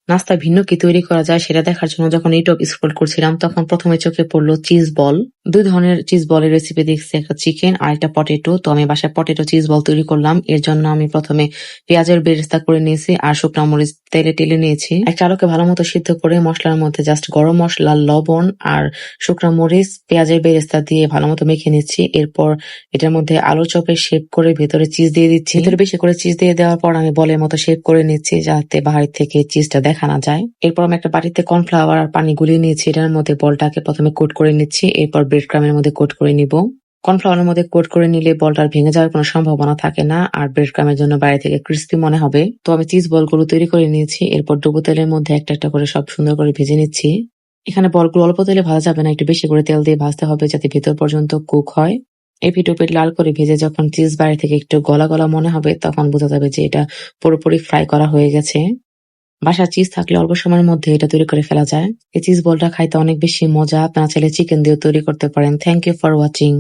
নাস্তা ভিন্ন কি তৈরি করা যায় সেটা দেখার জন্য যখন ইউটিউব স্ক্রল করছিলাম তখন প্রথমে চোখে পড়লো চিজ বল। 2 ধরনের চিজ বলের রেসিপি দেখছি, একটা চিকেন আর একটা পটেটো। তো আমি বাসায় পটেটো চিজ বল তৈরি করলাম। এর জন্য আমি প্রথমে পেঁয়াজের বেরেস্তা করে নিয়েছি আর শুকনো মরিচ তেলে টেলে নিয়েছি। একটা আলুকে ভালো মতো সিদ্ধ করে মশলার মধ্যে জাস্ট গরম মসলা, লবণ আর শুকনো মরিচ, পেঁয়াজের বেরেস্তা দিয়ে ভালো মতো মেখে নিচ্ছি। এরপর এটার মধ্যে আলু চপের শেপ করে ভেতরে চিজ দিয়ে দিচ্ছি। ভেতরে বেশি করে চিজ দিয়ে দেওয়ার পর আমি বলের মতো শেপ করে নিচ্ছি যাতে বাহির থেকে চিজটা দেখা না যায়। এরপর আমি একটা বাটিতে কর্নফ্লাওয়ার আর পানি গুলিয়ে নিয়েছি। এটার মধ্যে বলটাকে প্রথমে কোট করে নিচ্ছি, এরপর ব্রেড ক্রামের মধ্যে কোট করে নিব। কর্নফ্লাওয়ারের মধ্যে কোট করে নিলে বলটা আর ভেঙে যাওয়ার কোনো সম্ভাবনা থাকে না আর ব্রেড ক্রামের জন্য বাইরে থেকে ক্রিস্পি মনে হবে। তো আমি চিজ বলগুলো তৈরি করে নিয়েছি। এরপর ডুবো তেলের মধ্যে একটা একটা করে সব সুন্দর করে ভেজে নিচ্ছি। এখানে বলগুলো অল্প তেলে ভাজা যাবে না, একটু বেশি করে তেল দিয়ে ভাজতে হবে যাতে ভেতর পর্যন্ত কুক হয়। এপিঠ ওপিঠ লাল করে ভেজে যখন চিজ বাইরে থেকে একটু গলা গলা মনে হবে তখন বোঝা যাবে যে এটা পুরোপুরি ফ্রাই করা হয়ে গেছে। বাসায় চিজ থাকলে অল্প সময়ের মধ্যে এটা তৈরি করে ফেলা যায়। এই চিজ বলটা খাইতে অনেক বেশি মজা। আপনারা চাইলে চিকেন দিয়েও তৈরি করতে পারেন। Thank you for watching.